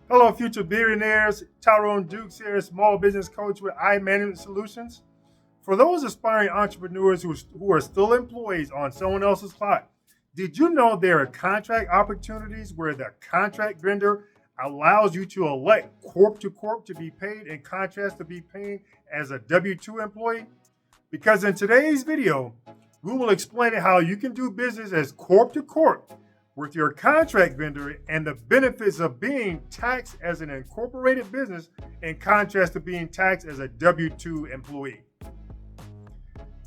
Hello, future billionaires. Tyrone Dukes here, small business coach with iManagement Solutions. For those aspiring entrepreneurs who are still employees on someone else's clock, did you know there are contract opportunities where the contract vendor allows you to elect corp to corp to be paid in contrast to be paid as a W 2 employee? Because in today's video, we will explain how you can do business as corp to corp with your contract vendor and the benefits of being taxed as an incorporated business in contrast to being taxed as a W 2 employee.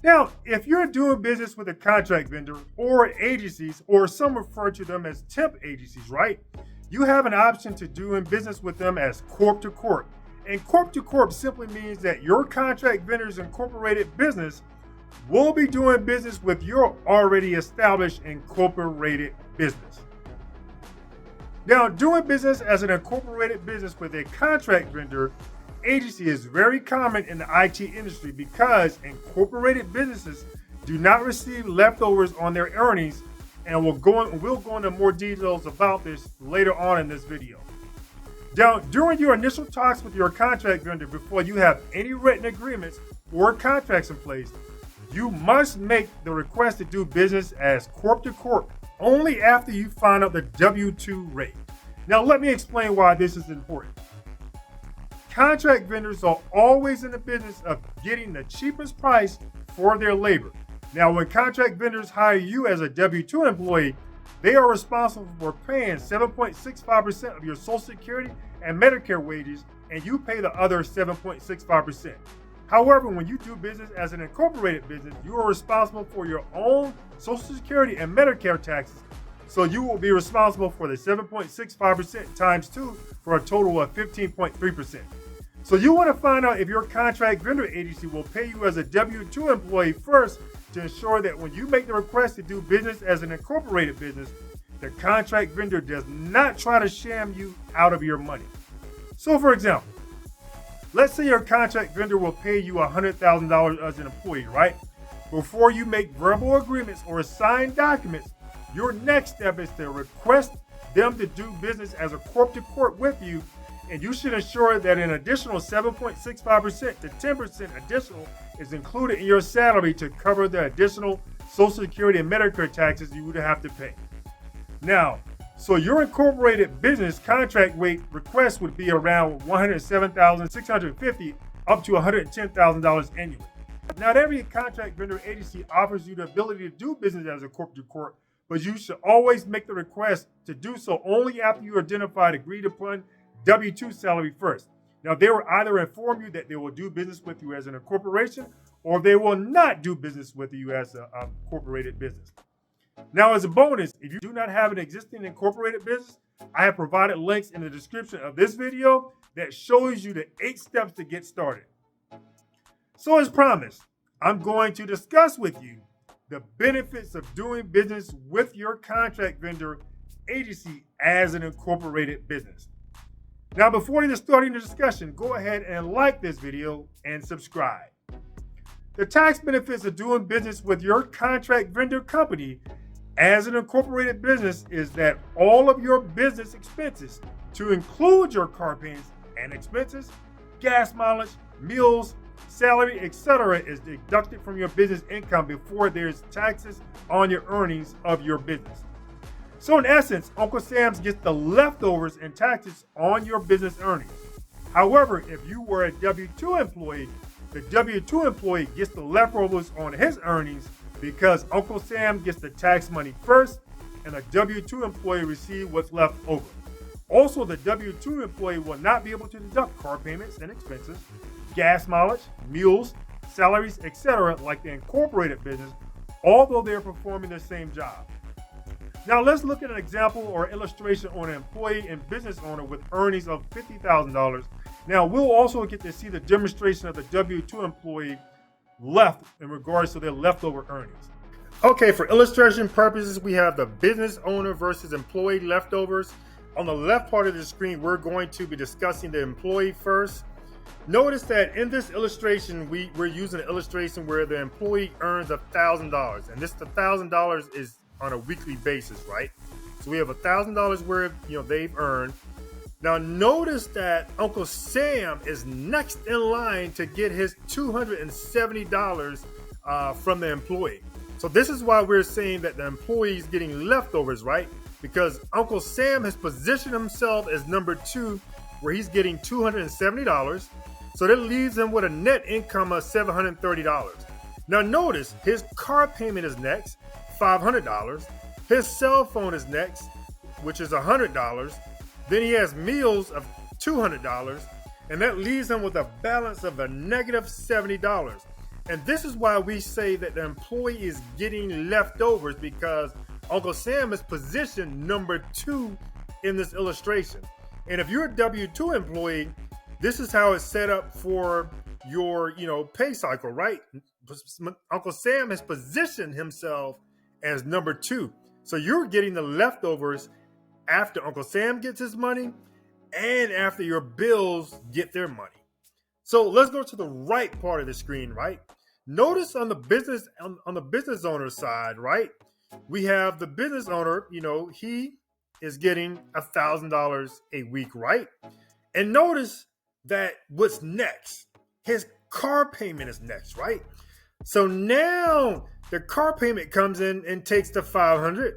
Now, if you're doing business with a contract vendor or agencies, or some refer to them as temp agencies, right? You have an option to doing business with them as corp to corp. And corp to corp simply means that your contract vendor's incorporated business will be doing business with your already established incorporated business. Now, doing business as an incorporated business with a contract vendor agency is very common in the IT industry because incorporated businesses do not receive leftovers on their earnings, and we'll go into more details about this later on in this video. Now, during your initial talks with your contract vendor, before you have any written agreements or contracts in place, you must make the request to do business as corp to corp only after you find out the W-2 rate. Now, let me explain why this is important. Contract vendors are always in the business of getting the cheapest price for their labor. Now, when contract vendors hire you as a W-2 employee, they are responsible for paying 7.65% of your Social Security and Medicare wages, and you pay the other 7.65%. However, when you do business as an incorporated business, you are responsible for your own Social Security and Medicare taxes. So you will be responsible for the 7.65% times 2 for a total of 15.3%. So you want to find out if your contract vendor agency will pay you as a W-2 employee first to ensure that when you make the request to do business as an incorporated business, the contract vendor does not try to sham you out of your money. So for example, let's say your contract vendor will pay you $100,000 as an employee, right? Before you make verbal agreements or sign documents, your next step is to request them to do business as a corp to corp with you, and you should ensure that an additional 7.65% to 10% additional is included in your salary to cover the additional Social Security and Medicare taxes you would have to pay. Now, so your incorporated business contract rate request would be around $107,650 up to $110,000 annually. Not every contract vendor agency offers you the ability to do business as a corp to corp, but you should always make the request to do so only after you identify the agreed upon W-2 salary first. Now, they will either inform you that they will do business with you as an incorporation, or they will not do business with you as a incorporated business. Now, as a bonus, if you do not have an existing incorporated business, I have provided links in the description of this video that shows you the 8 steps to get started. So as promised, I'm going to discuss with you the benefits of doing business with your contract vendor agency as an incorporated business. Now, before starting the discussion, go ahead and like this video and subscribe. The tax benefits of doing business with your contract vendor company as an incorporated business is that all of your business expenses, to include your car payments and expenses, gas mileage, meals, salary, etc., is deducted from your business income before there's taxes on your earnings of your business. So in essence, Uncle Sam's gets the leftovers and taxes on your business earnings. However, if you were a W-2 employee, the W-2 employee gets the leftovers on his earnings because Uncle Sam gets the tax money first, and the W-2 employee receives what's left over. Also, the W-2 employee will not be able to deduct car payments and expenses, gas mileage, meals, salaries, etc., like the incorporated business, although they're performing the same job. Now, let's look at an example or illustration on an employee and business owner with earnings of $50,000. Now, we'll also get to see the demonstration of the W-2 employee left in regards to their leftover earnings. Okay, for illustration purposes, we have the business owner versus employee leftovers. On the left part of the screen, we're going to be discussing the employee first. Notice that in this illustration, we're using an illustration where the employee earns $1,000, and this $1,000 is on a weekly basis, right? So we have $1,000 where they've earned, Now, notice that Uncle Sam is next in line to get his $270 from the employee. So this is why we're saying that the employee is getting leftovers, right? Because Uncle Sam has positioned himself as number 2, where he's getting $270. So that leaves him with a net income of $730. Now notice his car payment is next, $500. His cell phone is next, which is $100. Then he has meals of $200, and that leaves him with a balance of a negative $70. And this is why we say that the employee is getting leftovers, because Uncle Sam is positioned number 2 in this illustration. And if you're a W-2 employee, this is how it's set up for your, pay cycle, right? Uncle Sam has positioned himself as number 2. So you're getting the leftovers after Uncle Sam gets his money and after your bills get their money. So let's go to the right part of the screen, right? Notice on the business owner side, right? We have the business owner, he is getting $1,000 a week, right? And notice that what's next? His car payment is next, right? So now the car payment comes in and takes the $500.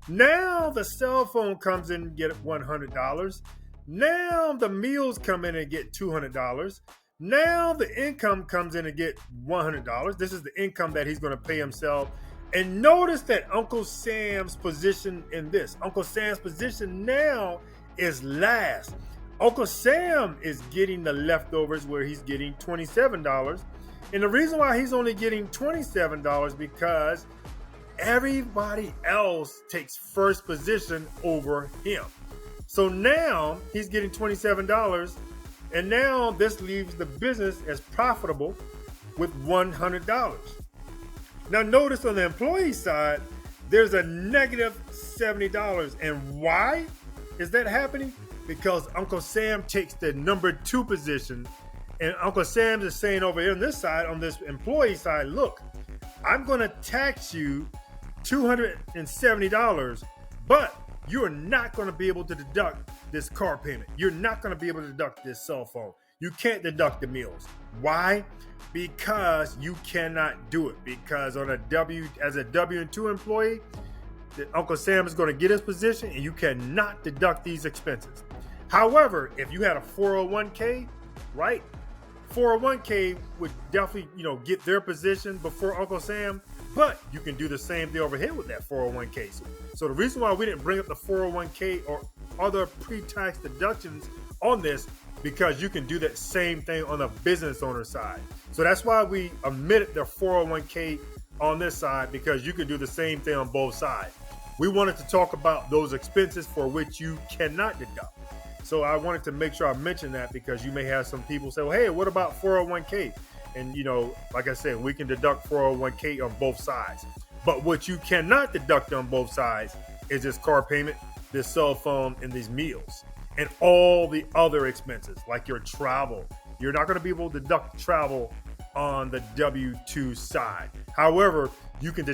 Now the cell phone comes in and get $100. Now the meals come in and get $200. Now the income comes in and get $100. This is the income that he's going to pay himself. And notice that Uncle Sam's position in this. Uncle Sam's position now is last. Uncle Sam is getting the leftovers, where he's getting $27. And the reason why he's only getting $27 because everybody else takes first position over him. So now he's getting $27, and now this leaves the business as profitable with $100. Now notice on the employee side, there's a negative $70. And why is that happening? Because Uncle Sam takes the number 2 position, and Uncle Sam is saying over here on this side, on this employee side, look, I'm going to tax you $270, but you're not going to be able to deduct this car payment. You're not going to be able to deduct this cell phone. You can't deduct the meals. Why? Because you cannot do it. Because as a W-2 employee, Uncle Sam is going to get his position, and you cannot deduct these expenses. However, if you had a 401k, right? 401k would definitely, get their position before Uncle Sam, but you can do the same thing over here with that 401k. So the reason why we didn't bring up the 401k or other pre-tax deductions on this, because you can do that same thing on the business owner side. So that's why we omitted the 401k on this side, because you can do the same thing on both sides. We wanted to talk about those expenses for which you cannot deduct. So I wanted to make sure I mentioned that, because you may have some people say, well, hey, what about 401k? And, like I said, we can deduct 401k on both sides. But what you cannot deduct on both sides is this car payment, this cell phone, and these meals, and all the other expenses like your travel. You're not going to be able to deduct travel on the W-2 side. However, you can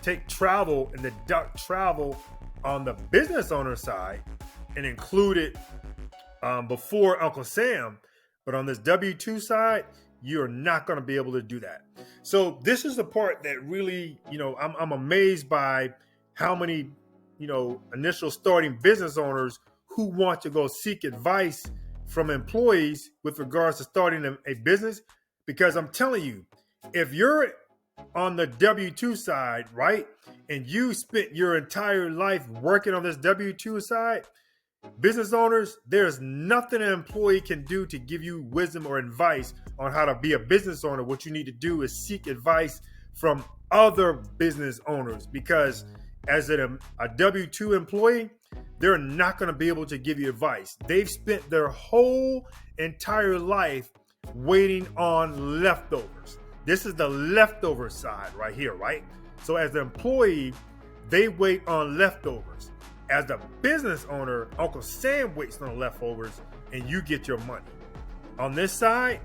take travel and deduct travel on the business owner side and include it before Uncle Sam. But on this W-2 side, you're not going to be able to do that. So this is the part that really, I'm amazed by how many, initial starting business owners who want to go seek advice from employees with regards to starting a business. Because I'm telling you, if you're on the W-2 side, right, and you spent your entire life working on this W-2 side, business owners, there's nothing an employee can do to give you wisdom or advice on how to be a business owner. What you need to do is seek advice from other business owners, because as a W-2 employee, they're not going to be able to give you advice. They've spent their whole entire life waiting on leftovers. This is the leftover side right here, right? So as an employee, they wait on leftovers. As the business owner, Uncle Sam waits on the leftovers, and you get your money. On this side,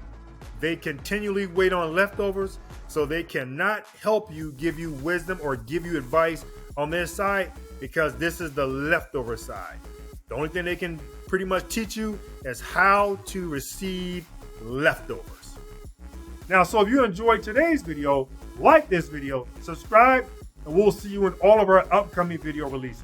they continually wait on leftovers, so they cannot help you, give you wisdom, or give you advice on this side, because this is the leftover side. The only thing they can pretty much teach you is how to receive leftovers. Now, so if you enjoyed today's video, like this video, subscribe, and we'll see you in all of our upcoming video releases.